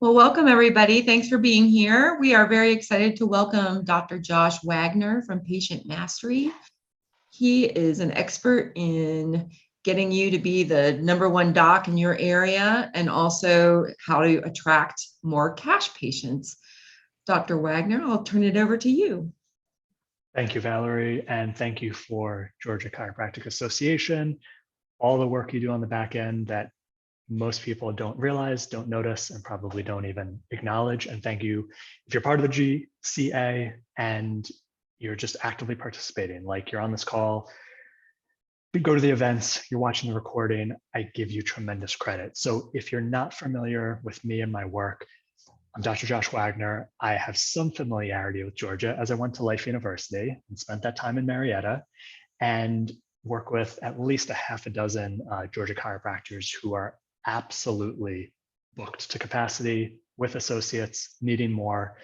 Well, welcome everybody. Thanks for being here. We are very excited to welcome Dr. Josh Wagner from Patient Mastery. He is an expert in getting you to be the #1 doc in your area and also how to attract more cash patients. Dr. Wagner, I'll turn it over to you. Thank you, Valerie, and thank you for Georgia Chiropractic Association, all the work you do on the back end that most people don't realize, don't notice, and probably don't even acknowledge. And thank you if you're part of the GCA and you're just actively participating, like you're on this call, you go to the events, you're watching the recording, I give you tremendous credit. So if you're not familiar with me and my work, I'm Dr. Josh Wagner. I have some familiarity with Georgia as I went to Life University and spent that time in Marietta and work with at least a half a dozen Georgia chiropractors who are absolutely booked to capacity with associates, needing more.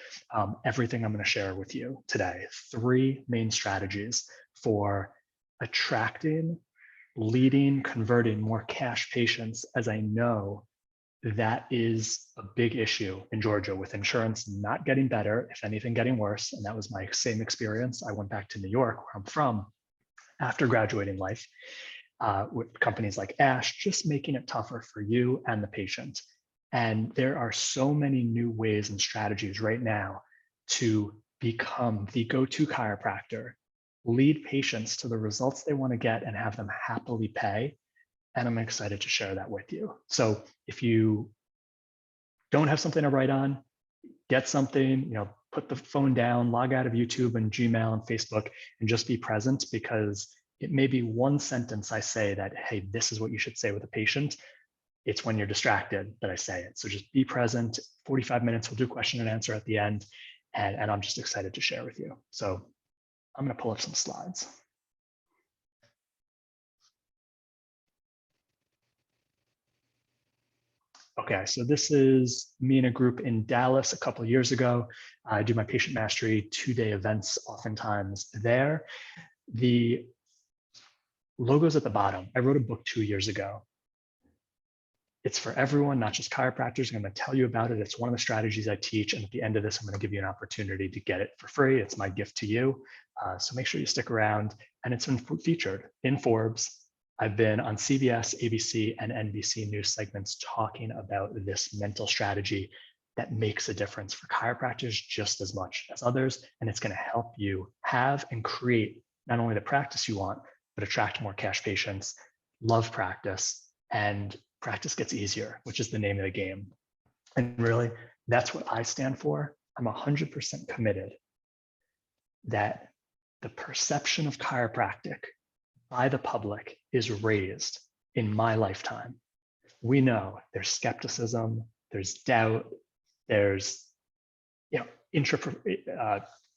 Everything I'm going to share with you today. 3 main strategies for attracting, leading, converting more cash patients, as I know that is a big issue in Georgia with insurance not getting better, if anything, getting worse. And that was my same experience. I went back to New York, where I'm from, after graduating life, with companies like Ash, just making it tougher for you and the patient. And there are so many new ways and strategies right now to become the go-to chiropractor, lead patients to the results they want to get and have them happily pay. And I'm excited to share that with you. So if you don't have something to write on, get something, put the phone down, log out of YouTube and Gmail and Facebook, and just be present, because it may be one sentence I say that, hey, this is what you should say with a patient. It's when you're distracted that I say it. So just be present. 45 minutes, we'll do question and answer at the end. And I'm just excited to share with you. So I'm going to pull up some slides. Okay, so this is me and a group in Dallas a couple of years ago. I do my Patient Mastery 2-day events oftentimes there. The logo's at the bottom. I wrote a book 2 years ago. It's for everyone, not just chiropractors. I'm going to tell you about it. It's one of the strategies I teach. And at the end of this, I'm going to give you an opportunity to get it for free. It's my gift to you. So make sure you stick around. And it's been featured in Forbes. I've been on CBS, ABC, and NBC news segments talking about this mental strategy that makes a difference for chiropractors just as much as others. And it's going to help you have and create not only the practice you want, but attract more cash patients, love practice, and practice gets easier, which is the name of the game. And really, that's what I stand for. I'm 100% committed that the perception of chiropractic by the public is raised in my lifetime. We know there's skepticism, there's doubt, there's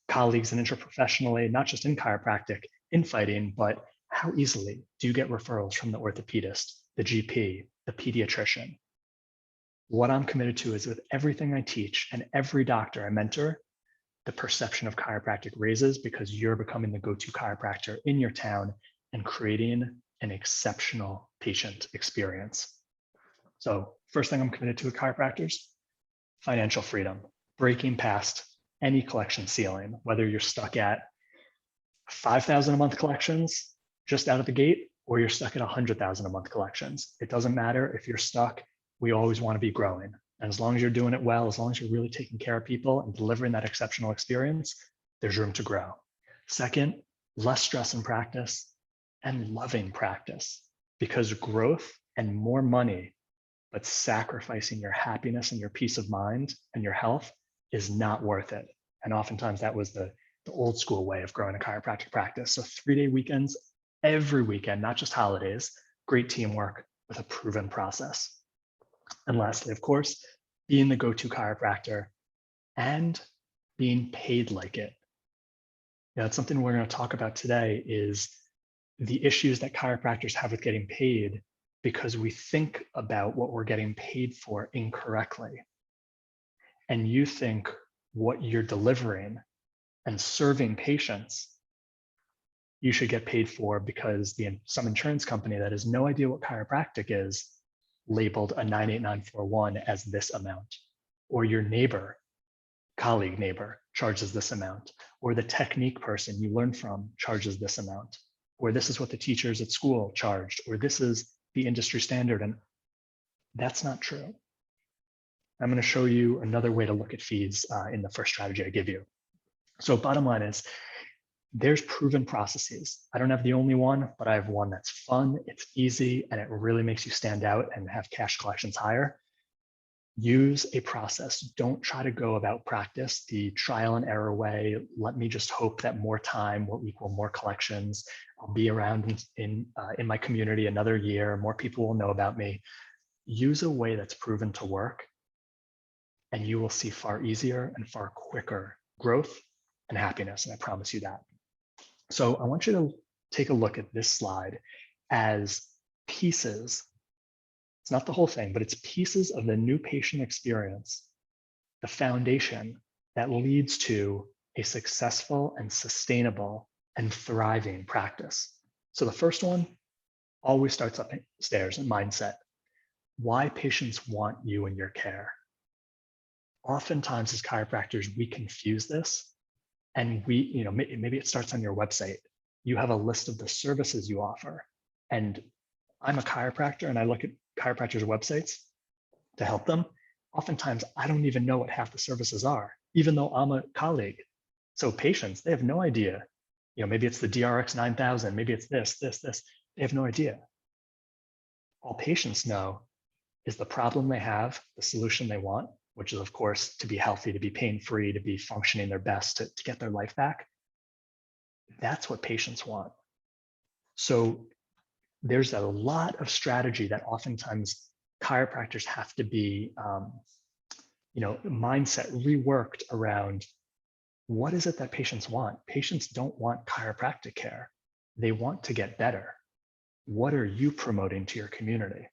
colleagues and intraprofessionally, not just in chiropractic, infighting, but how easily do you get referrals from the orthopedist, the GP, the pediatrician? What I'm committed to is with everything I teach and every doctor I mentor, the perception of chiropractic raises because you're becoming the go-to chiropractor in your town and creating an exceptional patient experience. So first thing I'm committed to with chiropractors, financial freedom, breaking past any collection ceiling, whether you're stuck at 5,000 a month collections just out of the gate, or you're stuck at 100,000 a month collections. It doesn't matter if you're stuck. We always want to be growing. And as long as you're doing it well, as long as you're really taking care of people and delivering that exceptional experience, there's room to grow. Second, less stress in practice and loving practice, because growth and more money, but sacrificing your happiness and your peace of mind and your health is not worth it. And oftentimes that was the old school way of growing a chiropractic practice. So 3-day weekends, every weekend, not just holidays, great teamwork with a proven process. And lastly, of course, being the go-to chiropractor and being paid like it. It's something we're going to talk about today is the issues that chiropractors have with getting paid because we think about what we're getting paid for incorrectly. And you think what you're delivering and serving patients, you should get paid for because some insurance company that has no idea what chiropractic is labeled a 98941 as this amount. or your neighbor, colleague neighbor charges this amount, or the technique person you learn from charges this amount, or this is what the teachers at school charged, or this is the industry standard. And that's not true. I'm going to show you another way to look at fees in the first strategy I give you. So bottom line is, there's proven processes. I don't have the only one, but I have one that's fun, it's easy, and it really makes you stand out and have cash collections higher. Use a process. Don't try to go about practice the trial and error way. Let me just hope that more time will equal more collections. I'll be around in my community another year. More people will know about me. Use a way that's proven to work, and you will see far easier and far quicker growth and happiness. And I promise you that. So I want you to take a look at this slide as pieces. It's not the whole thing, but it's pieces of the new patient experience, the foundation that leads to a successful and sustainable and thriving practice. So the first one always starts upstairs in mindset. Why patients want you in your care. Oftentimes as chiropractors, we confuse this, and maybe it starts on your website. You have a list of the services you offer. And I'm a chiropractor and I look at chiropractors' websites to help them. Oftentimes, I don't even know what half the services are, even though I'm a colleague. So patients, they have no idea. Maybe it's the DRX 9000, maybe it's this. They have no idea. All patients know is the problem they have, the solution they want, which is, of course, to be healthy, to be pain-free, to be functioning their best, to get their life back. That's what patients want. So there's a lot of strategy that oftentimes chiropractors have to be, mindset reworked around what is it that patients want? Patients don't want chiropractic care. They want to get better. What are you promoting to your community?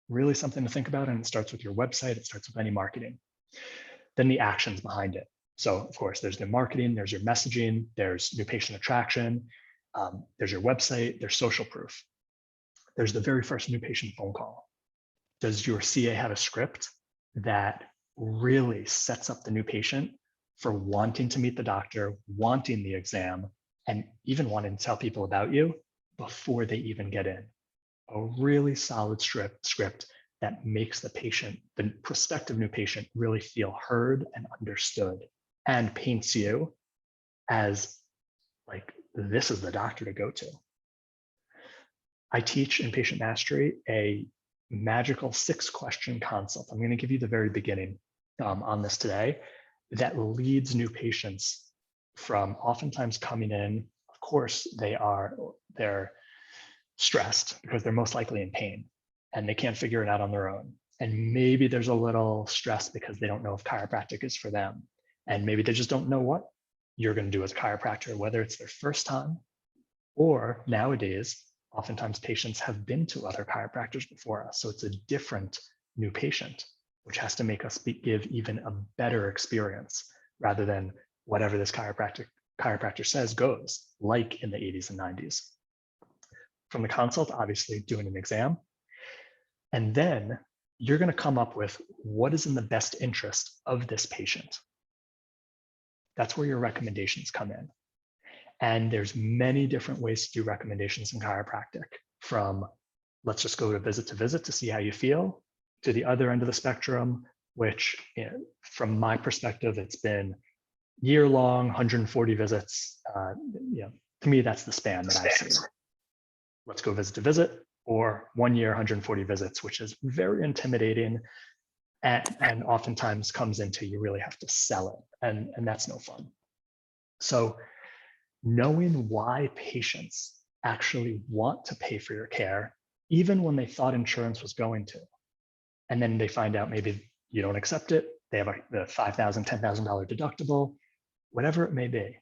Really something to think about, and it starts with your website, it starts with any marketing. Then the actions behind it. So of course, there's the marketing, there's your messaging, there's new patient attraction, there's your website, there's social proof. There's the very first new patient phone call. Does your CA have a script that really sets up the new patient for wanting to meet the doctor, wanting the exam, and even wanting to tell people about you before they even get in? A really solid script that makes the patient, the prospective new patient, really feel heard and understood, and paints you as like, this is the doctor to go to. I teach in Patient Mastery a magical 6-question consult. I'm going to give you the very beginning on this today that leads new patients from oftentimes coming in. Of course, they're stressed because they're most likely in pain and they can't figure it out on their own. And maybe there's a little stress because they don't know if chiropractic is for them. And maybe they just don't know what you're going to do as a chiropractor, whether it's their first time or nowadays, oftentimes patients have been to other chiropractors before us. So it's a different new patient, which has to make us give even a better experience rather than whatever this chiropractor says goes, like in the 80s and 90s. From the consult, obviously doing an exam. And then you're going to come up with what is in the best interest of this patient. That's where your recommendations come in. And there's many different ways to do recommendations in chiropractic, from let's just go to visit to see how you feel, to the other end of the spectrum, which from my perspective, it's been year-long, 140 visits. To me, that's the span that I see. Let's go visit to visit, or 1 year, 140 visits, which is very intimidating and oftentimes comes into you really have to sell it, and that's no fun. So knowing why patients actually want to pay for your care, even when they thought insurance was going to, and then they find out maybe you don't accept it, they have the $5,000, $10,000 deductible, whatever it may be,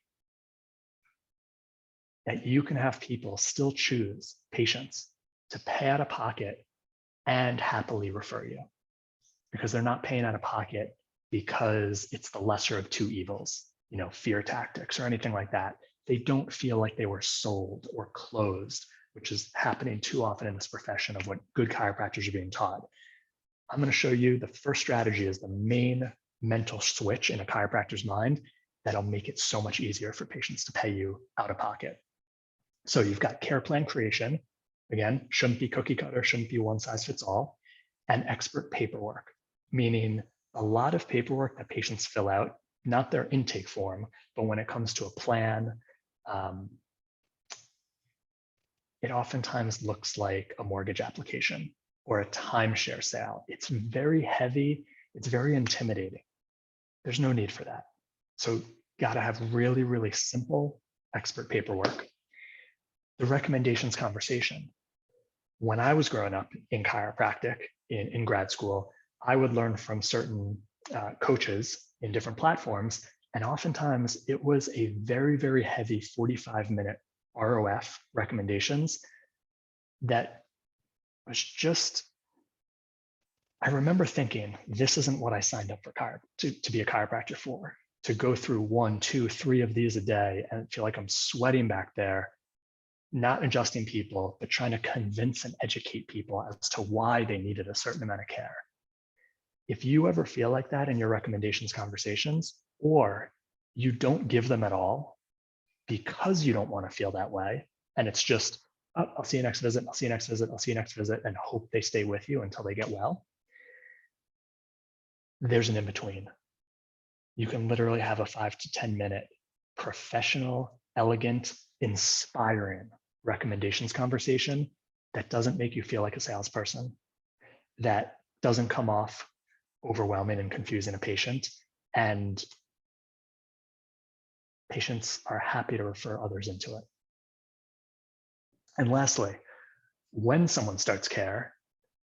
that you can have people still choose, patients, to pay out of pocket and happily refer you, because they're not paying out of pocket because it's the lesser of two evils, fear tactics or anything like that. They don't feel like they were sold or closed, which is happening too often in this profession of what good chiropractors are being taught. I'm going to show you the first strategy is the main mental switch in a chiropractor's mind that'll make it so much easier for patients to pay you out of pocket. So you've got care plan creation. Again, shouldn't be cookie cutter, shouldn't be one size fits all. And expert paperwork, meaning a lot of paperwork that patients fill out, not their intake form, but when it comes to a plan, it oftentimes looks like a mortgage application or a timeshare sale. It's very heavy. It's very intimidating. There's no need for that. So got to have really, really simple expert paperwork. The recommendations conversation. When I was growing up in chiropractic in grad school, I would learn from certain coaches in different platforms. And oftentimes it was a very, very heavy 45-minute ROF recommendations that was just, I remember thinking, this isn't what I signed up for to be a chiropractor for, to go through 1, 2, 3 of these a day and feel like I'm sweating back there, not adjusting people, but trying to convince and educate people as to why they needed a certain amount of care. If you ever feel like that in your recommendations conversations, or you don't give them at all because you don't want to feel that way, and it's just, oh, I'll see you next visit, I'll see you next visit, I'll see you next visit, and hope they stay with you until they get well, there's an in-between. You can literally have a 5 to 10 minute professional, elegant, inspiring recommendations conversation that doesn't make you feel like a salesperson, that doesn't come off overwhelming and confusing a patient, and patients are happy to refer others into it. And lastly, when someone starts care,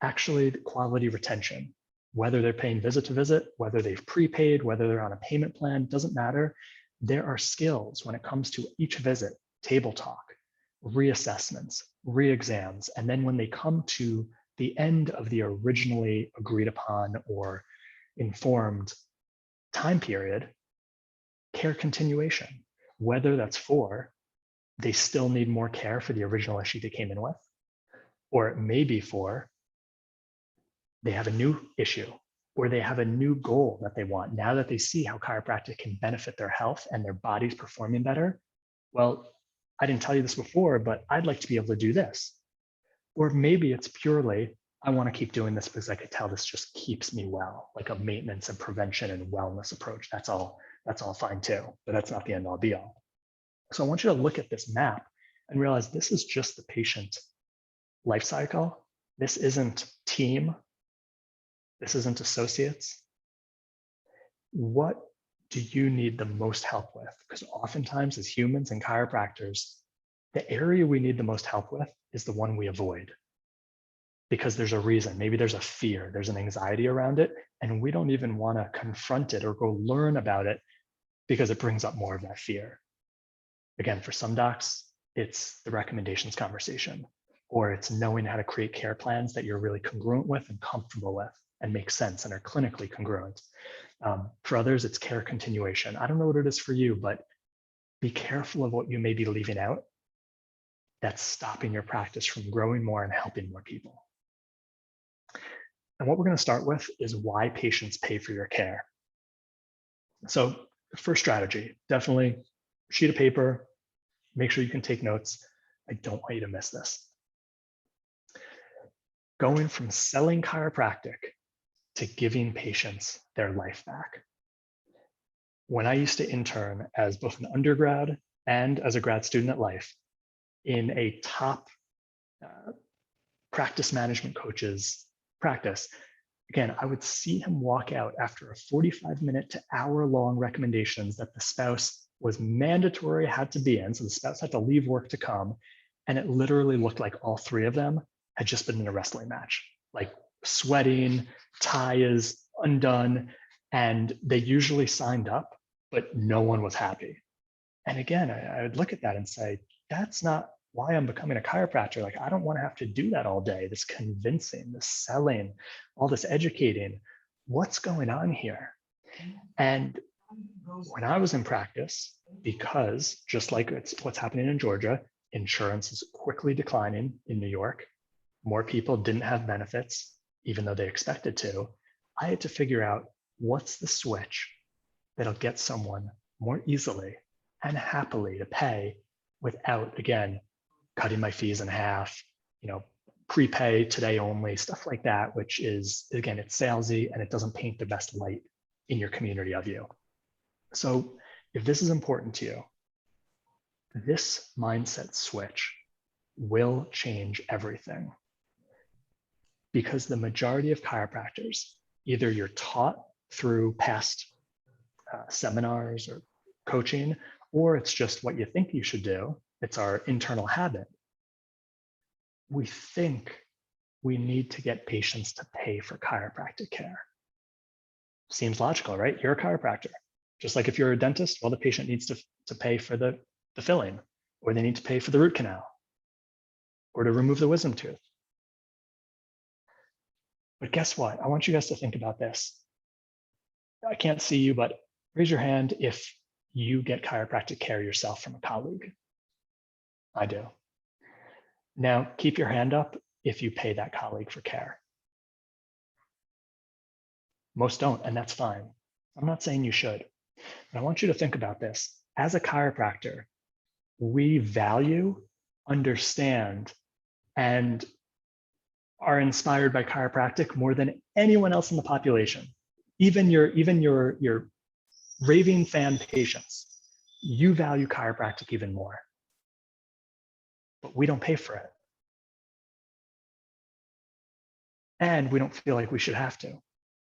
actually the quality retention, whether they're paying visit to visit, whether they've prepaid, whether they're on a payment plan, doesn't matter. There are skills when it comes to each visit, table talk, reassessments, re-exams, and then when they come to the end of the originally agreed upon or informed time period, care continuation, whether that's for they still need more care for the original issue they came in with, or it may be for they have a new issue, or they have a new goal that they want now that they see how chiropractic can benefit their health and their body's performing better. Well, I didn't tell you this before, but I'd like to be able to do this. Or maybe it's purely, I want to keep doing this because I could tell this just keeps me well, like a maintenance and prevention and wellness approach. That's all fine too, but that's not the end all be all. So I want you to look at this map and realize this is just the patient life cycle. This isn't team. This isn't associates. What do you need the most help with? Because oftentimes as humans and chiropractors, the area we need the most help with is the one we avoid. Because there's a reason, maybe there's a fear, there's an anxiety around it, and we don't even want to confront it or go learn about it because it brings up more of that fear. Again, for some docs, it's the recommendations conversation, or it's knowing how to create care plans that you're really congruent with and comfortable with and make sense and are clinically congruent. For others, it's care continuation. I don't know what it is for you, but be careful of what you may be leaving out that's stopping your practice from growing more and helping more people. And what we're going to start with is why patients pay for your care. So first strategy, definitely sheet of paper, make sure you can take notes. I don't want you to miss this. Going from selling chiropractic to giving patients their life back. When I used to intern as both an undergrad and as a grad student at Life in a top practice management coach's practice, again, I would see him walk out after a 45-minute to hour-long recommendations that the spouse was mandatory, had to be in. So the spouse had to leave work to come. And it literally looked like all 3 of them had just been in a wrestling match, like sweating, tie is undone. And they usually signed up, but no one was happy. And again, I would look at that and say, that's not why I'm becoming a chiropractor. Like, I don't want to have to do that all day, this convincing, this selling, all this educating. What's going on here? And when I was in practice, because just like it's what's happening in Georgia, insurance is quickly declining in New York. More people didn't have benefits, even though they expected to. I had to figure out what's the switch that'll get someone more easily and happily to pay without, again, cutting my fees in half, prepay today only, stuff like that, which is, again, it's salesy and it doesn't paint the best light in your community of you. So if this is important to you, this mindset switch will change everything. Because the majority of chiropractors, either you're taught through past seminars or coaching, or it's just what you think you should do. It's our internal habit. We think we need to get patients to pay for chiropractic care. Seems logical, right? You're a chiropractor. Just like if you're a dentist, well, the patient needs to pay for the filling, or they need to pay for the root canal, or to remove the wisdom tooth. But guess what? I want you guys to think about this. I can't see you, but raise your hand if you get chiropractic care yourself from a colleague. I do. Now, keep your hand up if you pay that colleague for care. Most don't, and that's fine. I'm not saying you should, but I want you to think about this. As a chiropractor, we value, understand, and are inspired by chiropractic more than anyone else in the population. Even your raving fan patients, you value chiropractic even more. But we don't pay for it. And we don't feel like we should have to,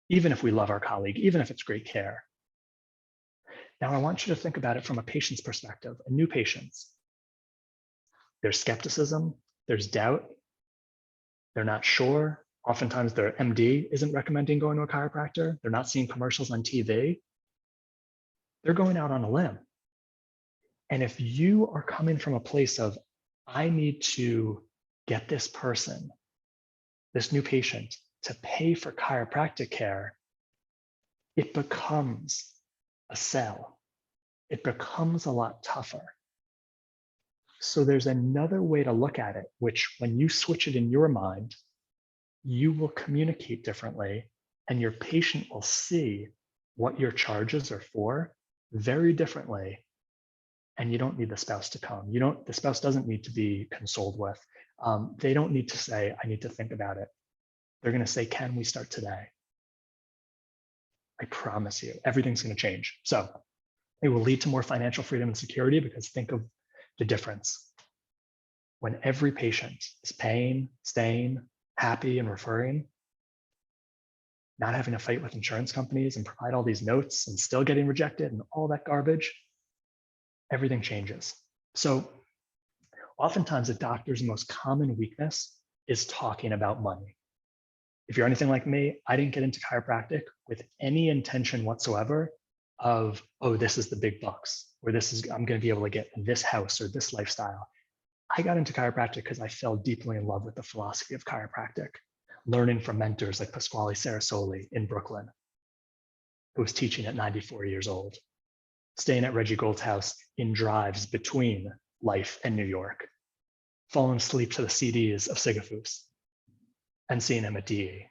even if we love our colleague, even if it's great care. Now, I want you to think about it from a patient's perspective, a new patient's. There's skepticism, there's doubt, they're not sure. Oftentimes their MD isn't recommending going to a chiropractor. They're not seeing commercials on TV. They're going out on a limb. And if you are coming from a place of, I need to get this person, this new patient, to pay for chiropractic care, it becomes a sell. It becomes a lot tougher. So there's another way to look at it, which when you switch it in your mind, you will communicate differently and your patient will see what your charges are for very differently. And you don't need the spouse to come. The spouse doesn't need to be consoled with. They don't need to say, I need to think about it. They're going to say, can we start today? I promise you, everything's going to change. So it will lead to more financial freedom and security, because think of the difference. When every patient is paying, staying, happy, and referring, not having to fight with insurance companies and provide all these notes and still getting rejected and all that garbage, everything changes. So oftentimes a doctor's most common weakness is talking about money. If you're anything like me, I didn't get into chiropractic with any intention whatsoever of, oh, this is the big bucks, or I'm going to be able to get this house or this lifestyle. I got into chiropractic because I fell deeply in love with the philosophy of chiropractic, learning from mentors like Pasquale Sarasoli in Brooklyn, who was teaching at 94 years old, staying at Reggie Gold's house in drives between life and New York, falling asleep to the CDs of Sigafus, and seeing him at DE.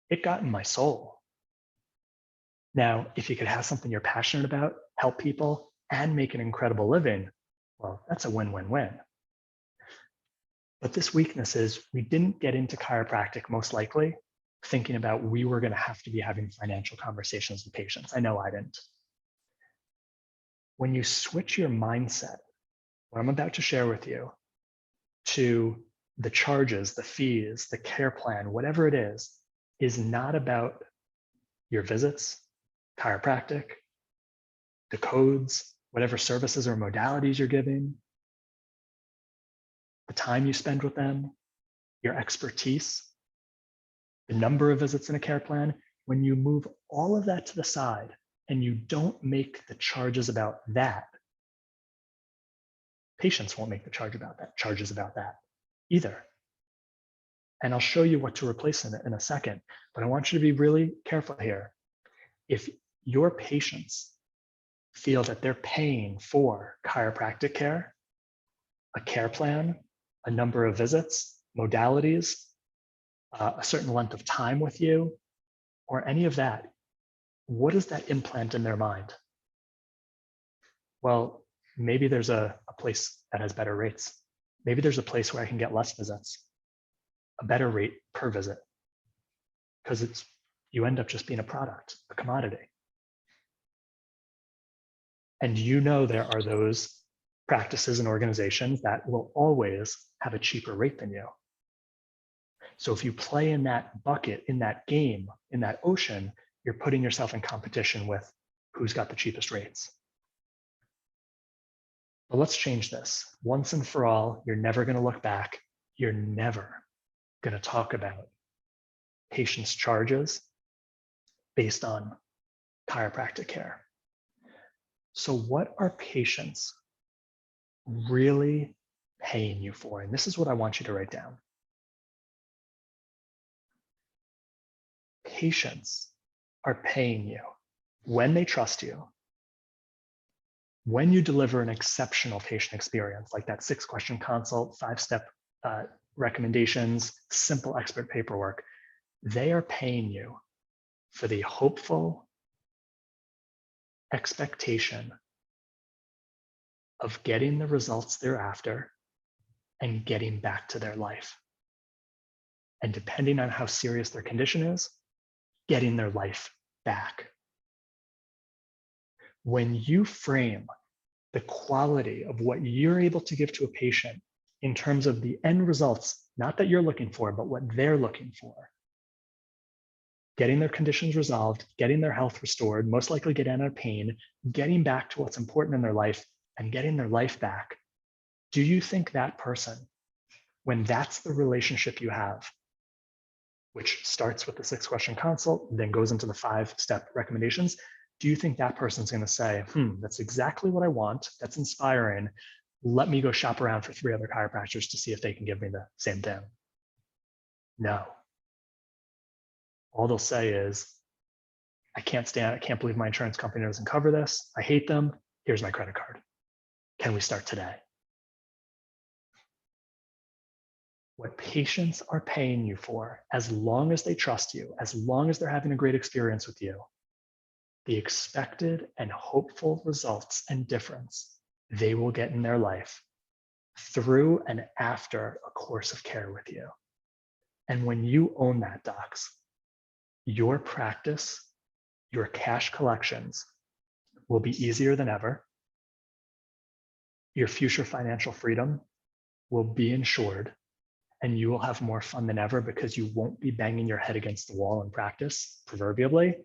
It got in my soul. Now, if you could have something you're passionate about, help people, and make an incredible living, well, that's a win-win-win. But this weakness is we didn't get into chiropractic most likely thinking about we were going to have to be having financial conversations with patients. I know I didn't. When you switch your mindset, what I'm about to share with you, to the charges, the fees, the care plan, whatever it is not about your visits, chiropractic, the codes, whatever services or modalities you're giving, the time you spend with them, your expertise, the number of visits in a care plan. When you move all of that to the side and you don't make the charges about that, patients won't make the charges about that either. And I'll show you what to replace in a second, but I want you to be really careful here. If your patients feel that they're paying for chiropractic care, a care plan, a number of visits, modalities, a certain length of time with you, or any of that, what does that implant in their mind? Well, maybe there's a place that has better rates. Maybe there's a place where I can get less visits, a better rate per visit, because you end up just being a product, a commodity. And you know there are those practices and organizations that will always have a cheaper rate than you. So if you play in that bucket, in that game, in that ocean, you're putting yourself in competition with who's got the cheapest rates. But let's change this. Once and for all, you're never going to look back. You're never going to talk about patients' charges based on chiropractic care. So what are patients really paying you for? And this is what I want you to write down. Patients are paying you when they trust you, when you deliver an exceptional patient experience, like that 6-question consult, 5-step recommendations, simple expert paperwork. They are paying you for the hopeful expectation of getting the results they're after and getting back to their life. And depending on how serious their condition is, getting their life back. When you frame the quality of what you're able to give to a patient in terms of the end results, not that you're looking for, but what they're looking for, getting their conditions resolved, getting their health restored, most likely getting out of pain, getting back to what's important in their life, and getting their life back. Do you think that person, when that's the relationship you have, which starts with the 6-question consult, then goes into the 5-step recommendations, do you think that person's going to say, that's exactly what I want, that's inspiring, let me go shop around for 3 other chiropractors to see if they can give me the same thing? No. All they'll say is, I can't believe my insurance company doesn't cover this. I hate them. Here's my credit card. Can we start today? What patients are paying you for, as long as they trust you, as long as they're having a great experience with you, the expected and hopeful results and difference they will get in their life through and after a course of care with you. And when you own that, docs, your practice, your cash collections will be easier than ever. Your future financial freedom will be ensured, and you will have more fun than ever because you won't be banging your head against the wall in practice, proverbially,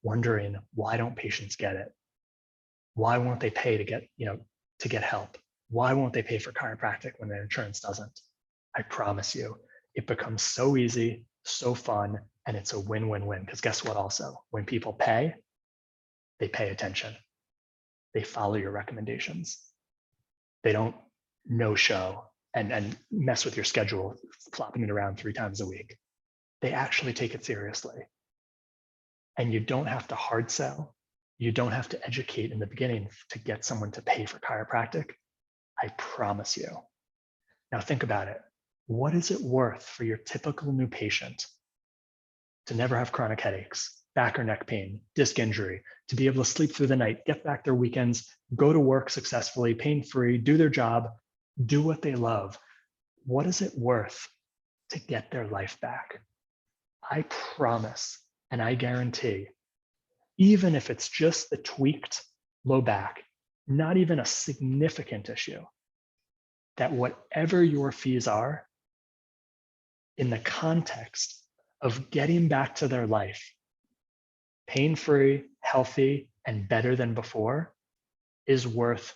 wondering, why don't patients get it? Why won't they pay to get help? Why won't they pay for chiropractic when their insurance doesn't? I promise you, it becomes so easy, so fun, and it's a win-win-win. Because guess what also? When people pay, they pay attention. They follow your recommendations. They don't no-show and mess with your schedule, flopping it around 3 times a week. They actually take it seriously. And you don't have to hard sell. You don't have to educate in the beginning to get someone to pay for chiropractic. I promise you. Now think about it. What is it worth for your typical new patient to never have chronic headaches, back or neck pain, disc injury, to be able to sleep through the night, get back their weekends, go to work successfully, pain-free, do their job, do what they love? What is it worth to get their life back? I promise, and I guarantee, even if it's just the tweaked low back, not even a significant issue, that whatever your fees are, in the context of getting back to their life, pain-free, healthy, and better than before, is worth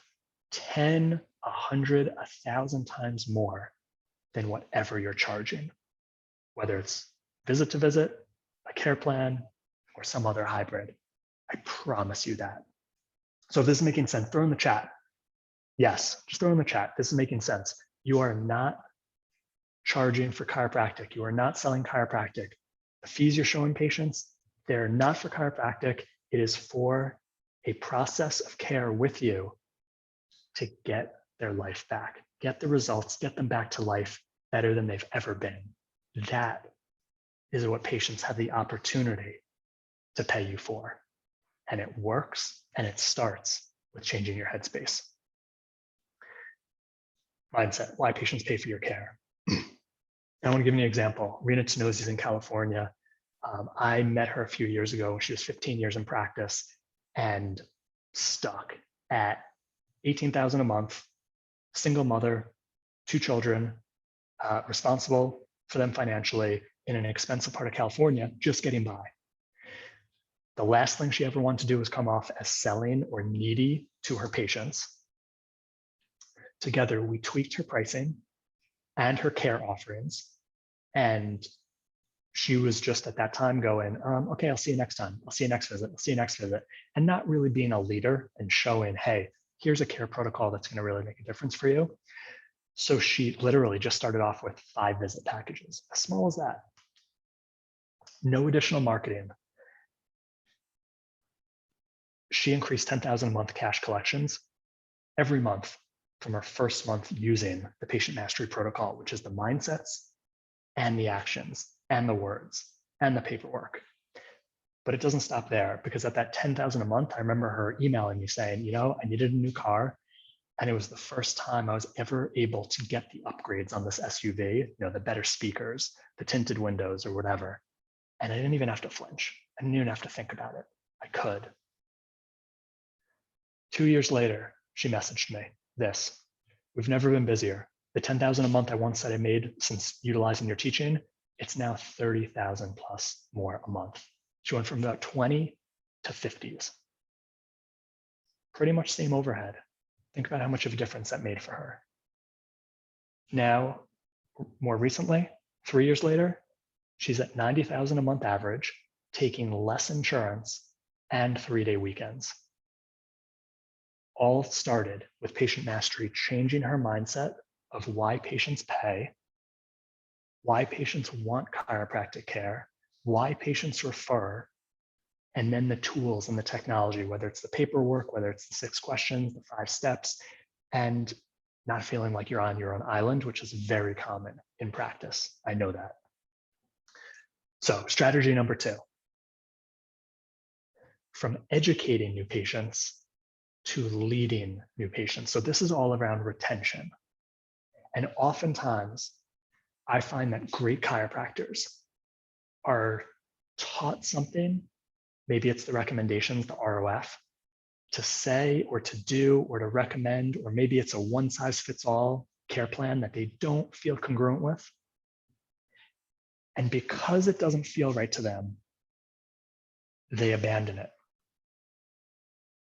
10, 100, 1,000 times more than whatever you're charging, whether it's visit to visit, a care plan, or some other hybrid. I promise you that. So if this is making sense, throw in the chat. Yes, just throw in the chat. This is making sense. You are not charging for chiropractic. You are not selling chiropractic. The fees you're showing patients, they're not for chiropractic. It is for a process of care with you to get their life back, get the results, get them back to life better than they've ever been. That is what patients have the opportunity to pay you for. And it works, and it starts with changing your headspace. Mindset, why patients pay for your care. I want to give you an example. Rena Tenosi is in California. I met her a few years ago when she was 15 years in practice and stuck at $18,000 a month, single mother, 2 children, responsible for them financially in an expensive part of California, just getting by. The last thing she ever wanted to do was come off as selling or needy to her patients. Together, we tweaked her pricing and her care offerings. And she was just at that time going, okay, I'll see you next time. I'll see you next visit. I'll see you next visit. And not really being a leader and showing, hey, here's a care protocol that's going to really make a difference for you. So she literally just started off with 5 visit packages, as small as that. No additional marketing. She increased 10,000 a month cash collections every month from her first month using the patient mastery protocol, which is the mindsets and the actions and the words and the paperwork. But it doesn't stop there, because at that 10,000 a month, I remember her emailing me saying, I needed a new car. And it was the first time I was ever able to get the upgrades on this SUV, the better speakers, the tinted windows or whatever. And I didn't even have to flinch. I didn't even have to think about it. I could. 2 years later, she messaged me this: we've never been busier. The 10,000 a month I once said I made since utilizing your teaching, it's now 30,000 plus more a month. She went from about 20 to 50s. Pretty much same overhead. Think about how much of a difference that made for her. Now, more recently, 3 years later, she's at 90,000 a month average, taking less insurance and 3-day weekends. All started with patient mastery changing her mindset of why patients pay, why patients want chiropractic care, why patients refer, and then the tools and the technology, whether it's the paperwork, whether it's the 6 questions, the 5 steps, and not feeling like you're on your own island, which is very common in practice. I know that. So strategy number 2, from educating new patients to leading new patients. So this is all around retention. And oftentimes I find that great chiropractors are taught something, maybe it's the recommendations, the ROF, to say or to do or to recommend, or maybe it's a one-size-fits-all care plan that they don't feel congruent with. And because it doesn't feel right to them, they abandon it.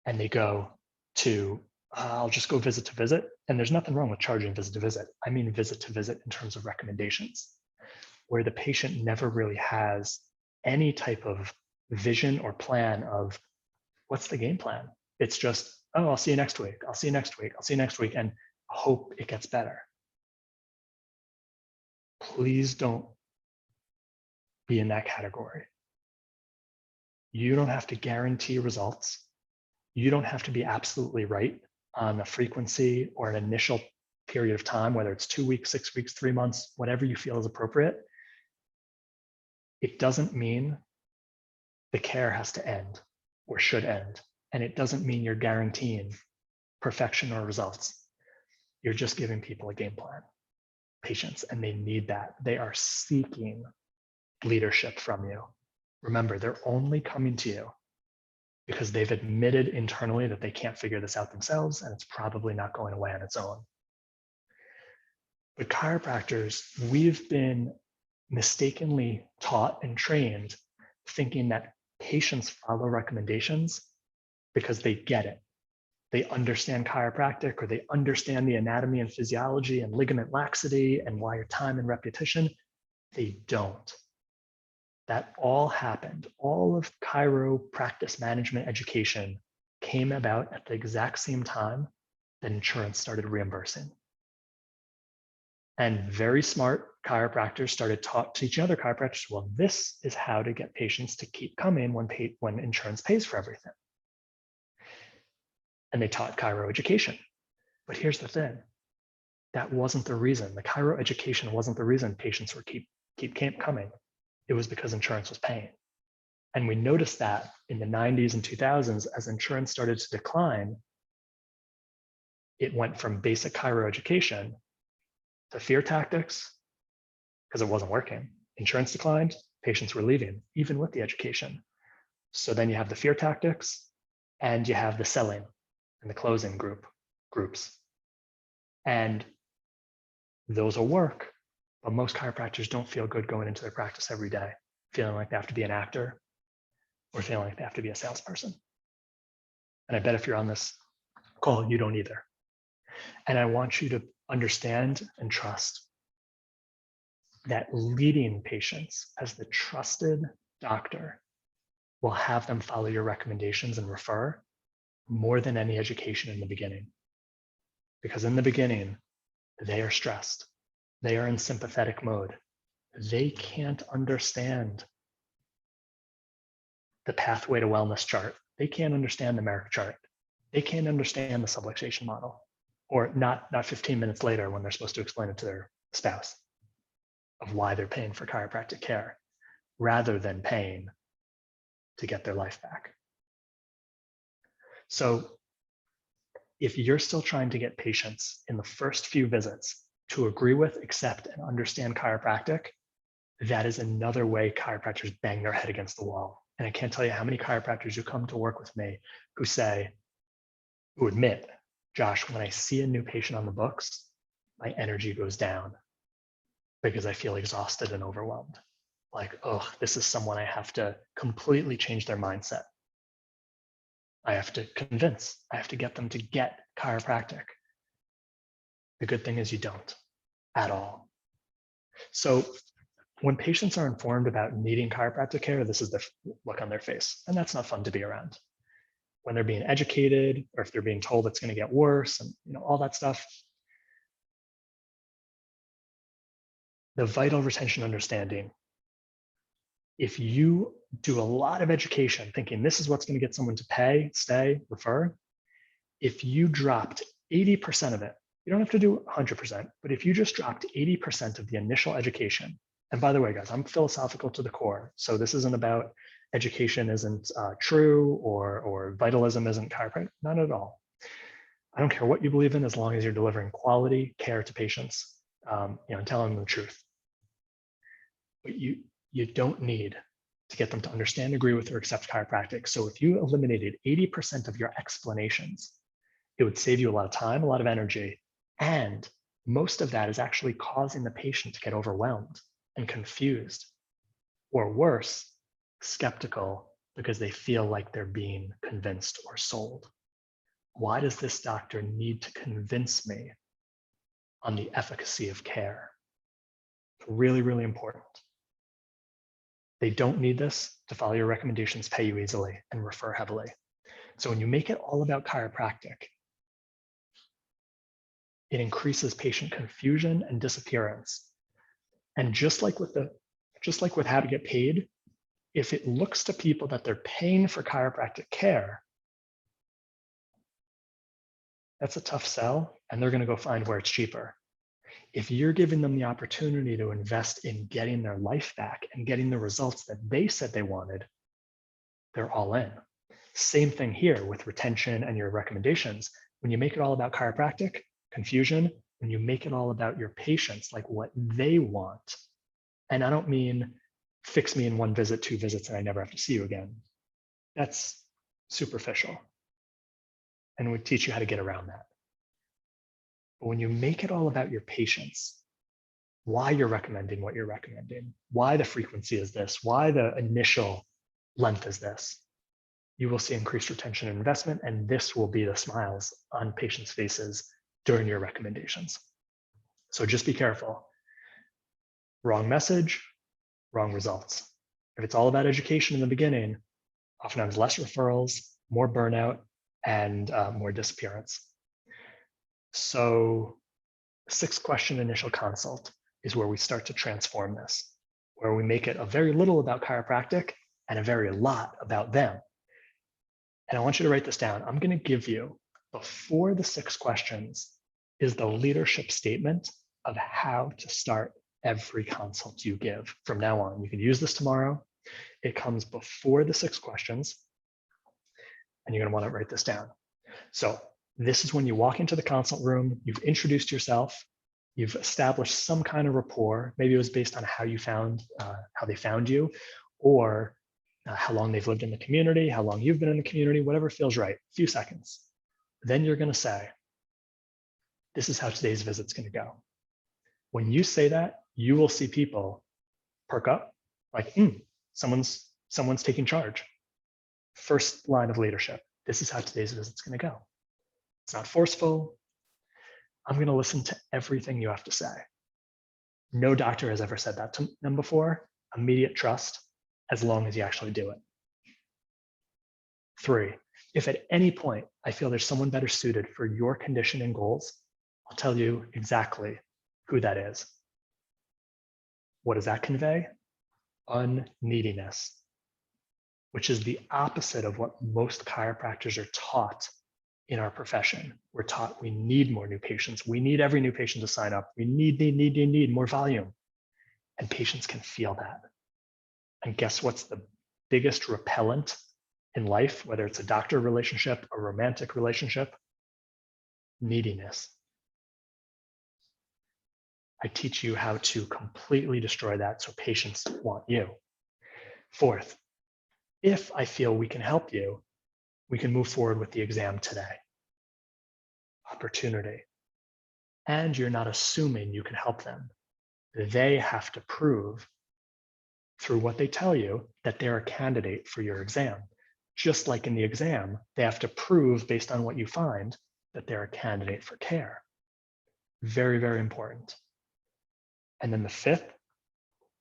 And they go to, I'll just go visit to visit. And there's nothing wrong with charging visit to visit. I mean visit to visit in terms of recommendations, where the patient never really has any type of vision or plan of what's the game plan. It's just, oh, I'll see you next week. I'll see you next week. I'll see you next week, and hope it gets better. Please don't be in that category. You don't have to guarantee results. You don't have to be absolutely right on a frequency or an initial period of time, whether it's 2 weeks, 6 weeks, 3 months, whatever you feel is appropriate. It doesn't mean the care has to end or should end. And it doesn't mean you're guaranteeing perfection or results. You're just giving people a game plan, patience, and they need that. They are seeking leadership from you. Remember, they're only coming to you because they've admitted internally that they can't figure this out themselves, and it's probably not going away on its own. But chiropractors, we've been mistakenly taught and trained thinking that patients follow recommendations because they get it. They understand chiropractic, or they understand the anatomy and physiology and ligament laxity and wire time and repetition. They don't. That all happened. All of chiro practice management education came about at the exact same time that insurance started reimbursing. And very smart chiropractors started teaching other chiropractors, well, this is how to get patients to keep coming when insurance pays for everything. And they taught chiro education. But here's the thing. That wasn't the reason. The chiro education wasn't the reason patients were keep coming. It was because insurance was paying. And we noticed that in the 90s and 2000s, as insurance started to decline, it went from basic chiro education to fear tactics because it wasn't working. Insurance declined, patients were leaving, even with the education. So then you have the fear tactics and you have the selling and the closing groups. And those will work, but most chiropractors don't feel good going into their practice every day, feeling like they have to be an actor or feeling like they have to be a salesperson. And I bet if you're on this call, you don't either. And I want you to understand and trust that leading patients as the trusted doctor will have them follow your recommendations and refer more than any education in the beginning. Because in the beginning, they are stressed. They are in sympathetic mode. They can't understand the pathway to wellness chart. They can't understand the Merrick chart. They can't understand the subluxation model, or not 15 minutes later when they're supposed to explain it to their spouse of why they're paying for chiropractic care rather than paying to get their life back. So if you're still trying to get patients in the first few visits to agree with, accept, and understand chiropractic, that is another way chiropractors bang their head against the wall. And I can't tell you how many chiropractors who come to work with me who admit, Josh, when I see a new patient on the books, my energy goes down because I feel exhausted and overwhelmed. Like, oh, this is someone I have to completely change their mindset. I have to convince, I have to get them to get chiropractic. The good thing is you don't at all. So when patients are informed about needing chiropractic care, this is the look on their face, and that's not fun to be around. When they're being educated, or if they're being told it's going to get worse, and all that stuff, the vital retention understanding. If you do a lot of education thinking this is what's going to get someone to pay, stay, refer, if you dropped 80% of it, you don't have to do 100%, but if you just dropped 80% of the initial education, and by the way, guys, I'm philosophical to the core. So this isn't about education isn't true or vitalism isn't chiropractic, not at all. I don't care what you believe in as long as you're delivering quality care to patients, and telling them the truth. But you don't need to get them to understand, agree with, or accept chiropractic. So if you eliminated 80% of your explanations, it would save you a lot of time, a lot of energy, and most of that is actually causing the patient to get overwhelmed and confused, or worse, skeptical because they feel like they're being convinced or sold. Why does this doctor need to convince me on the efficacy of care? Really, really important. They don't need this to follow your recommendations, pay you easily, and refer heavily. So when you make it all about chiropractic, it increases patient confusion and disappearance. And just like with how to get paid, if it looks to people that they're paying for chiropractic care, that's a tough sell, and they're going to go find where it's cheaper. If you're giving them the opportunity to invest in getting their life back and getting the results that they said they wanted, they're all in. Same thing here with retention and your recommendations. When you make it all about chiropractic, confusion, when you make it all about your patients, like what they want, and I don't mean fix me in 1 visit, 2 visits, and I never have to see you again. That's superficial. And we teach you how to get around that. But when you make it all about your patients, why you're recommending what you're recommending, why the frequency is this, why the initial length is this, you will see increased retention and investment, and this will be the smiles on patients' faces during your recommendations. So just be careful. Wrong message, wrong results. If it's all about education in the beginning, oftentimes less referrals, more burnout, and more disappearance. So 6-question initial consult is where we start to transform this, where we make it a very little about chiropractic and a very lot about them. And I want you to write this down. I'm going to give you, before the 6 questions, is the leadership statement of how to start every consult you give from now on. You can use this tomorrow, It comes before the 6 questions, and you're going to want to write this down. So this is when you walk into the consult room, you've introduced yourself, you've established some kind of rapport. Maybe it was based on how they found you, or how long they've lived in the community, how long you've been in the community, whatever feels right, a few seconds. Then you're going to say, this is how today's visit's going to go. When you say that, you will see people perk up, like, someone's taking charge. First line of leadership. This is how today's visit's going to go. It's not forceful. I'm going to listen to everything you have to say. No doctor has ever said that to them before. Immediate trust, as long as you actually do it. 3, if at any point I feel there's someone better suited for your condition and goals, I'll tell you exactly who that is. What does that convey? Unneediness, which is the opposite of what most chiropractors are taught in our profession. We're taught we need more new patients. We need every new patient to sign up. We need more volume. And patients can feel that. And guess what's the biggest repellent in life, whether it's a doctor relationship, a romantic relationship? Neediness. I teach you how to completely destroy that so patients want you. 4th, if I feel we can help you, we can move forward with the exam today. Opportunity. And you're not assuming you can help them. They have to prove through what they tell you that they're a candidate for your exam. Just like in the exam, they have to prove based on what you find that they're a candidate for care. Very, very important. And then the 5th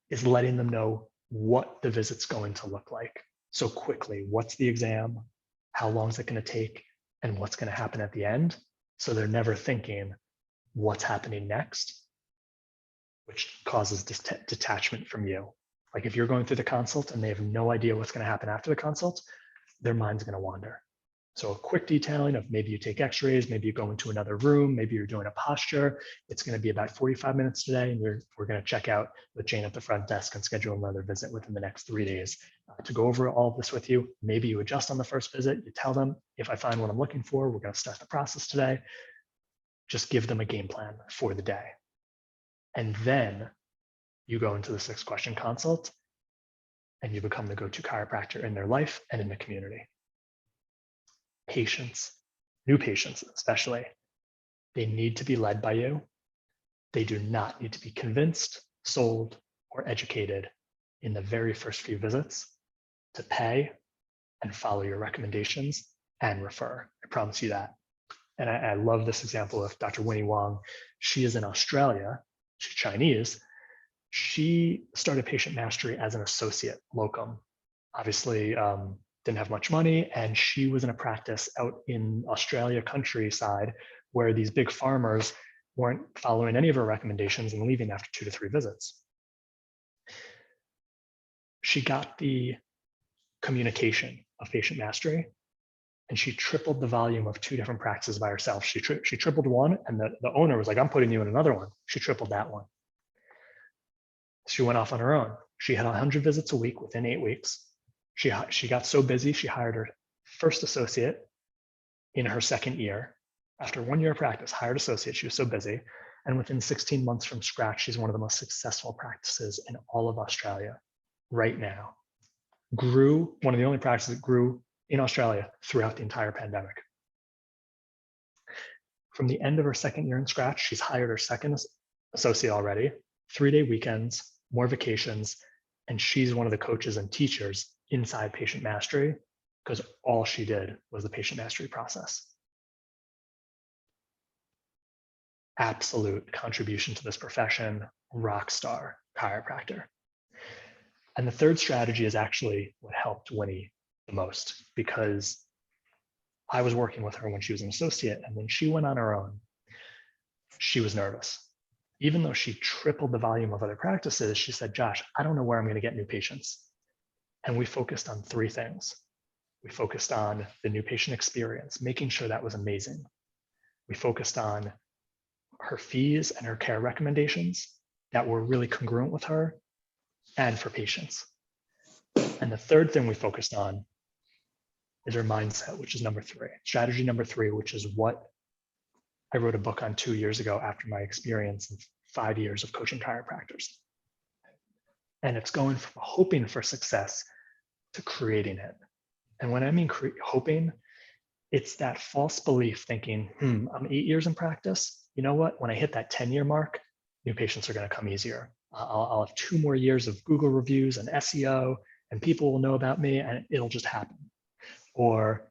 is letting them know what the visit's going to look like. So quickly, what's the exam? How long is it going to take? And what's going to happen at the end? So they're never thinking what's happening next, which causes detachment from you. Like if you're going through the consult and they have no idea what's going to happen after the consult, their mind's going to wander. So a quick detailing of maybe you take x-rays, maybe you go into another room, maybe you're doing a posture. It's going to be about 45 minutes today, and we're going to check out with Jane at the front desk and schedule another visit within the next 3 days to go over all of this with you. Maybe you adjust on the first visit. You tell them, if I find what I'm looking for, we're going to start the process today. Just give them a game plan for the day. And then you go into the 6-question consult and you become the go-to chiropractor in their life and in the community. Patients, new patients especially, they need to be led by you. They do not need to be convinced, sold, or educated in the very first few visits to pay and follow your recommendations and refer. I promise you that. And I love this example of Dr. Winnie Wong. She is in Australia. She's Chinese. She started Patient Mastery as an associate locum. Obviously, didn't have much money, and she was in a practice out in Australia countryside where these big farmers weren't following any of her recommendations and leaving after 2 to 3 visits. She got the communication of Patient Mastery, and she tripled the volume of 2 different practices by herself. She tripled one, and the owner was like, I'm putting you in another one. She tripled that one. She went off on her own. She had 100 visits a week within 8 weeks. She got so busy, she hired her first associate in her 2nd year. After 1 year of practice, hired associate, she was so busy. And within 16 months from scratch, she's one of the most successful practices in all of Australia right now. Grew, one of the only practices that grew in Australia throughout the entire pandemic. From the end of her 2nd year in scratch, she's hired her 2nd associate already, 3-day weekends, more vacations, and she's one of the coaches and teachers inside Patient Mastery because all she did was the Patient Mastery process. Absolute contribution to this profession, rock star chiropractor. And the 3rd strategy is actually what helped Winnie the most, because I was working with her when she was an associate, and when she went on her own, she was nervous. Even though she tripled the volume of other practices, she said, Josh, I don't know where I'm going to get new patients. And we focused on 3 things. We focused on the new patient experience, making sure that was amazing. We focused on her fees and her care recommendations that were really congruent with her and for patients. And the third thing we focused on is our mindset, which is number 3. Strategy number 3, which is what I wrote a book on 2 years ago after my experience of 5 years of coaching chiropractors. And it's going from hoping for success to creating it. And when I mean hoping, it's that false belief thinking, I'm 8 years in practice. You know what? When I hit that 10-year mark, new patients are going to come easier. I'll have 2 more years of Google reviews and SEO, and people will know about me, and it'll just happen. Or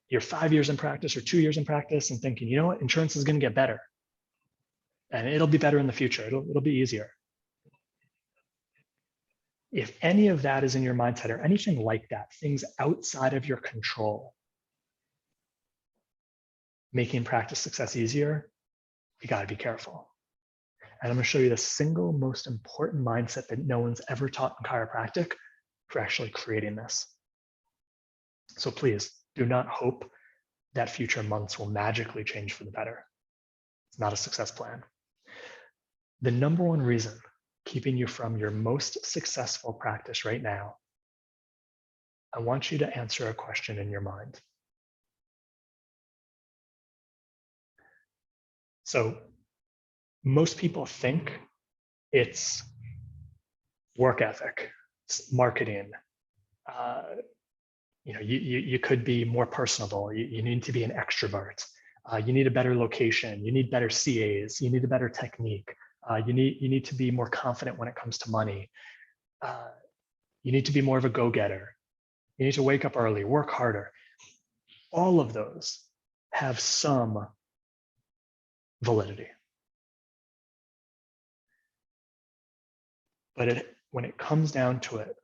you're 5 years in practice or 2 years in practice and thinking, you know what? Insurance is going to get better, and it'll be better in the future. It'll be easier. If any of that is in your mindset or anything like that, things outside of your control, making practice success easier, you got to be careful. And I'm going to show you the single most important mindset that no one's ever taught in chiropractic for actually creating this. So please do not hope that future months will magically change for the better. It's not a success plan. The number one reason keeping you from your most successful practice right now, I want you to answer a question in your mind. So most people think it's work ethic, it's marketing. You could be more personable. You need to be an extrovert. You need a better location. You need better CAs. You need a better technique. You need to be more confident when it comes to money. You need to be more of a go-getter. You need to wake up early, work harder. All of those have some validity. But when it comes down to it,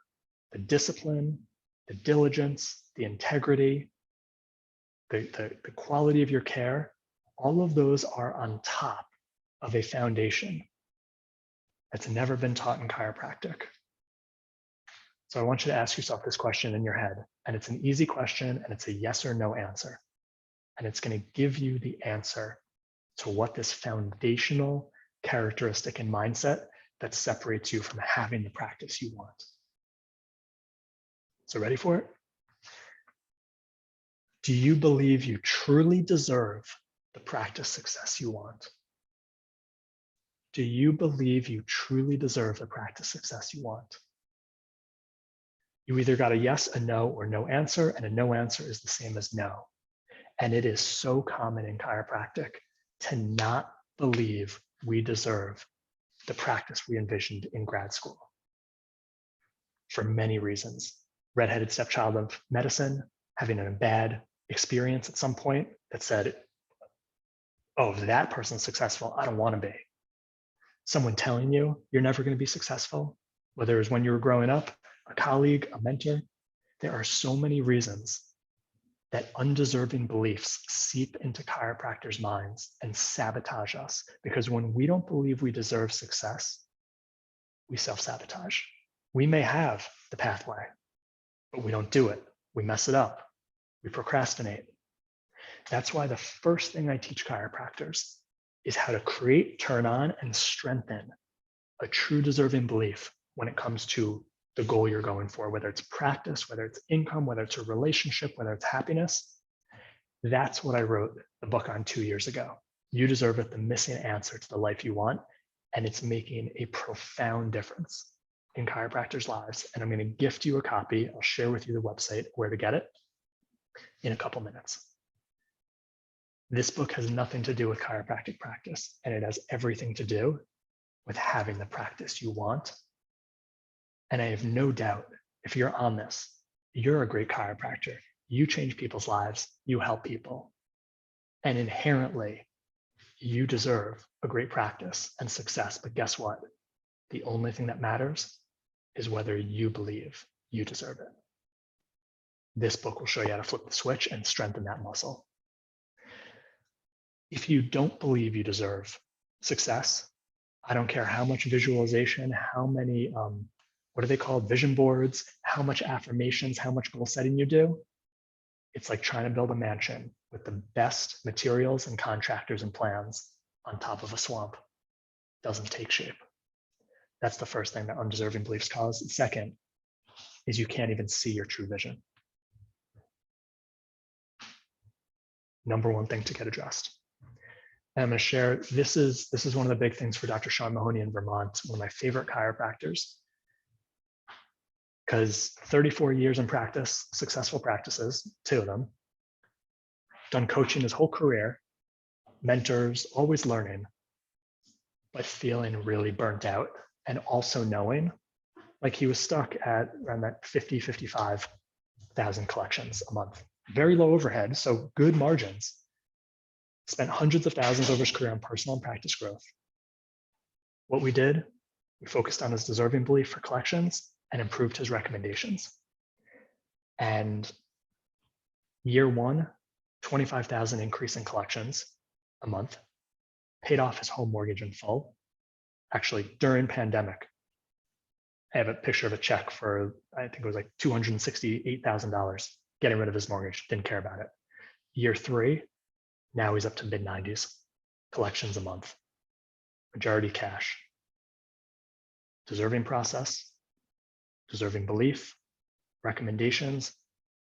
the discipline, the diligence, the integrity, the quality of your care, all of those are on top of a foundation that's never been taught in chiropractic. So I want you to ask yourself this question in your head, and it's an easy question, and it's a yes or no answer. And it's going to give you the answer to what this foundational characteristic and mindset that separates you from having the practice you want. So ready for it? Do you believe you truly deserve the practice success you want? Do you believe you truly deserve the practice success you want? You either got a yes, a no, or no answer, and a no answer is the same as no. And it is so common in chiropractic to not believe we deserve the practice we envisioned in grad school for many reasons. Redheaded stepchild of medicine, having a bad experience at some point that said, oh, if that person's successful, I don't want to be. Someone telling you you're never going to be successful, whether it was when you were growing up, a colleague, a mentor. There are so many reasons that undeserving beliefs seep into chiropractors' minds and sabotage us, because when we don't believe we deserve success, we self-sabotage. We may have the pathway, but we don't do it. We mess it up. We procrastinate. That's why the first thing I teach chiropractors is how to create, turn on, and strengthen a true deserving belief when it comes to the goal you're going for, whether it's practice, whether it's income, whether it's a relationship, whether it's happiness. That's what I wrote the book on 2 years ago. You deserve it, the missing answer to the life you want. And it's making a profound difference in chiropractors' lives. And I'm going to gift you a copy. I'll share with you the website where to get it in a couple minutes. This book has nothing to do with chiropractic practice, and it has everything to do with having the practice you want. And I have no doubt, if you're on this, you're a great chiropractor. You change people's lives, you help people. And inherently, you deserve a great practice and success. But guess what? The only thing that matters is whether you believe you deserve it. This book will show you how to flip the switch and strengthen that muscle. If you don't believe you deserve success, I don't care how much visualization, how many, what are they called? Vision boards, how much affirmations, how much goal setting you do. It's like trying to build a mansion with the best materials and contractors and plans on top of a swamp. Doesn't take shape. That's the first thing that undeserving beliefs cause. Second, is you can't even see your true vision. Number one thing to get addressed. And I'm going to share, this is one of the big things for Dr. Sean Mahoney in Vermont, one of my favorite chiropractors, because 34 years in practice, successful practices, 2 of them, done coaching his whole career, mentors, always learning, but feeling really burnt out, and also knowing like he was stuck at around that 50, 55,000 collections a month. Very low overhead, so good margins. Spent hundreds of thousands over his career on personal and practice growth. What we did, we focused on his deserving belief for collections and improved his recommendations. And year 1, 25,000 increase in collections a month, paid off his home mortgage in full. Actually, during pandemic, I have a picture of a check for, I think it was like $268,000, getting rid of his mortgage, didn't care about it. Year 3, now he's up to mid 90s, collections a month, majority cash. Deserving process, deserving belief, recommendations,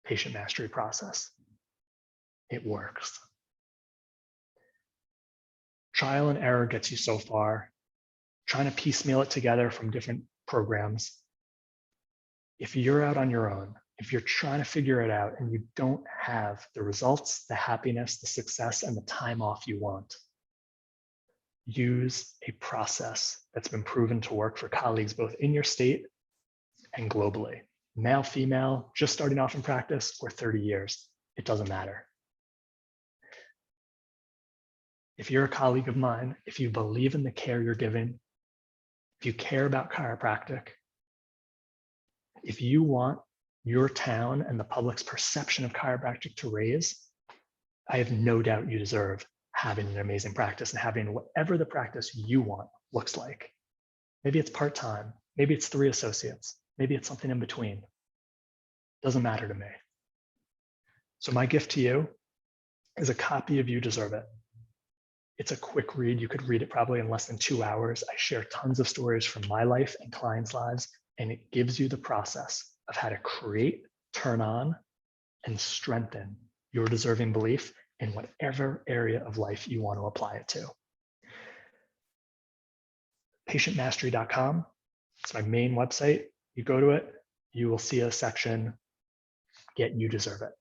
patient mastery process. It works. Trial and error gets you so far. Trying to piecemeal it together from different programs. If you're out on your own, if you're trying to figure it out and you don't have the results, the happiness, the success, and the time off you want, use a process that's been proven to work for colleagues both in your state and globally. Male, female, just starting off in practice, or 30 years, it doesn't matter. If you're a colleague of mine, if you believe in the care you're giving, if you care about chiropractic, if you want your town and the public's perception of chiropractic to raise, I have no doubt you deserve having an amazing practice and having whatever the practice you want looks like. Maybe it's part-time, maybe it's 3 associates, maybe it's something in between. Doesn't matter to me. So my gift to you is a copy of You Deserve It. It's a quick read. You could read it probably in less than 2 hours. I share tons of stories from my life and clients' lives, and it gives you the process of how to create, turn on, and strengthen your deserving belief in whatever area of life you want to apply it to. Patientmastery.com. It's my main website. You go to it, you will see a section, Get You Deserve It.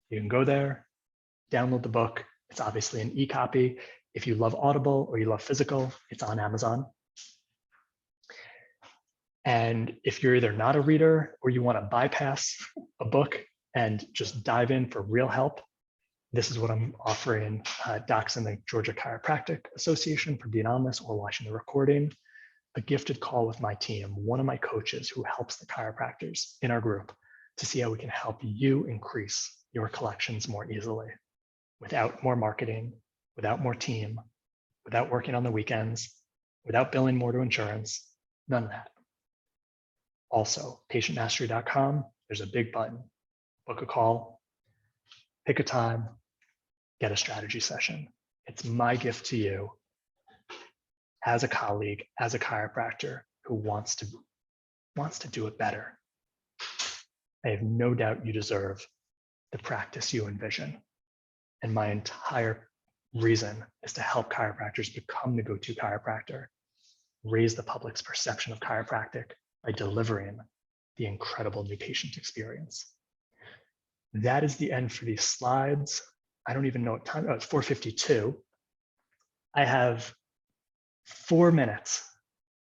You can go there, download the book. It's obviously an e-copy. If you love Audible or you love physical, it's on Amazon. And if you're either not a reader or you want to bypass a book and just dive in for real help, this is what I'm offering docs in the Georgia Chiropractic Association for being on this or watching the recording. A gifted call with my team, one of my coaches who helps the chiropractors in our group to see how we can help you increase your collections more easily without more marketing, without more team, without working on the weekends, without billing more to insurance, none of that. Also, patientmastery.com, there's a big button, book a call, pick a time, get a strategy session. It's my gift to you as a colleague, as a chiropractor who wants to do it better. I have no doubt you deserve the practice you envision. And my entire reason is to help chiropractors become the go-to chiropractor, raise the public's perception of chiropractic by delivering the incredible new patient experience. That is the end for these slides. I don't even know what time, it's 4:52. I have 4 minutes.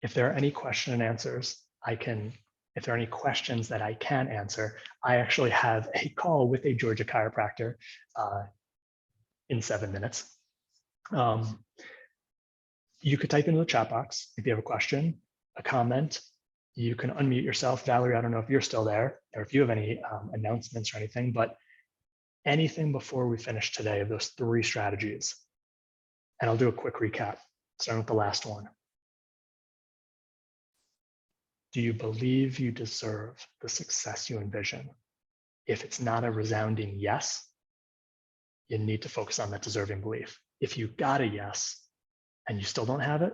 If there are any question and answers, if there are any questions that I can answer, I actually have a call with a Georgia chiropractor in 7 minutes. You could type into the chat box if you have a question, a comment. You can unmute yourself. Valerie, I don't know if you're still there or if you have any announcements or anything, but anything before we finish today of those 3 strategies. And I'll do a quick recap, starting with the last one. Do you believe you deserve the success you envision? If it's not a resounding yes, you need to focus on that deserving belief. If you got a yes and you still don't have it,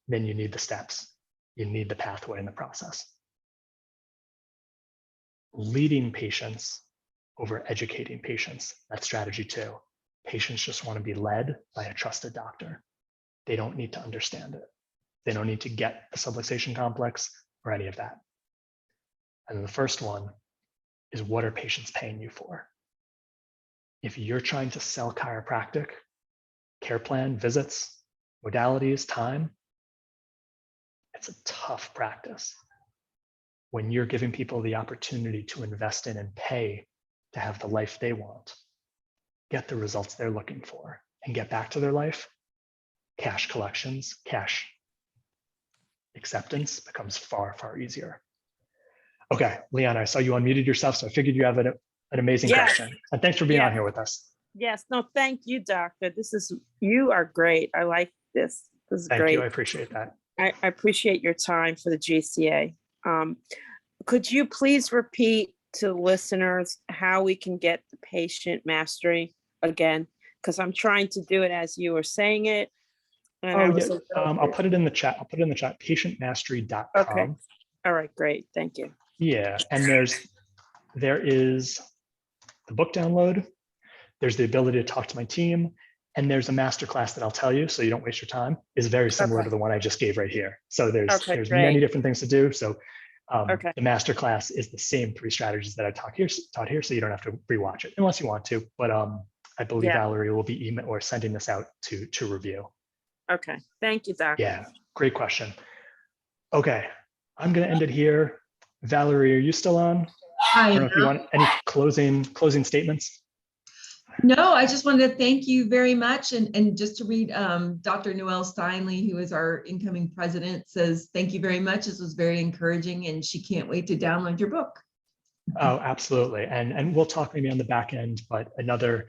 then you need the steps. You need the pathway and the process. leading patients over educating patients. That's strategy 2. Patients just want to be led by a trusted doctor. They don't need to understand it. They don't need to get the subluxation complex or any of that. And then the first one is, what are patients paying you for? If you're trying to sell chiropractic, care plan, visits, modalities, time, it's a tough practice. When you're giving people the opportunity to invest in and pay to have the life they want, get the results they're looking for, and get back to their life, cash collections, cash acceptance becomes far, far easier. Okay, Leanna, I saw you unmuted yourself, so I figured you have an amazing Yes. question. And thanks for being on here with us. Yes. No, thank you, doctor. You are great. I like this. This is Thank great. you, I appreciate that. I appreciate your time for the GCA. Could you please repeat to listeners how we can get the patient mastery again? Because I'm trying to do it as you were saying it. And I was I'll put it in the chat. I'll put it in the chat, patientmastery.com. Okay. All right, great. Thank you. Yeah, and there is the book download. There's the ability to talk to my team, and there's a masterclass that I'll tell you, so you don't waste your time, is very similar Okay. to the one I just gave right here. So there's Okay, many great. different things to do. So Okay. the masterclass is the same 3 strategies that I taught here, so you don't have to rewatch it unless you want to. But I believe Yeah. Valerie will be email or sending this out to review. Okay. Thank you, doctor. Yeah, great question. Okay, I'm going to end it here. Valerie, are you still on? I don't know if you want any closing statements. No, I just wanted to thank you very much. And just to read, Dr. Noelle Steinley, who is our incoming president, says, thank you very much. This was very encouraging, and she can't wait to download your book. Oh, absolutely. And we'll talk maybe on the back end, but another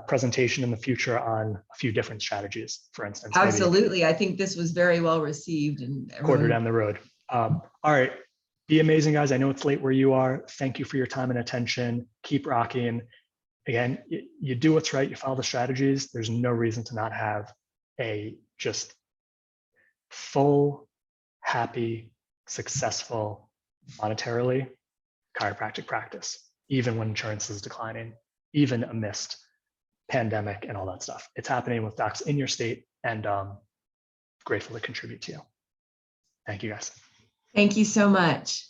presentation in the future on a few different strategies, for instance. Absolutely. I think this was very well received. And Quarter down the road. All right. Be amazing, guys. I know it's late where you are. Thank you for your time and attention. Keep rocking. Again, you do what's right. You follow the strategies. There's no reason to not have a just full, happy, successful, monetarily chiropractic practice, even when insurance is declining, even amidst pandemic and all that stuff. It's happening with docs in your state, and grateful to contribute to you. Thank you, guys. thank you so much.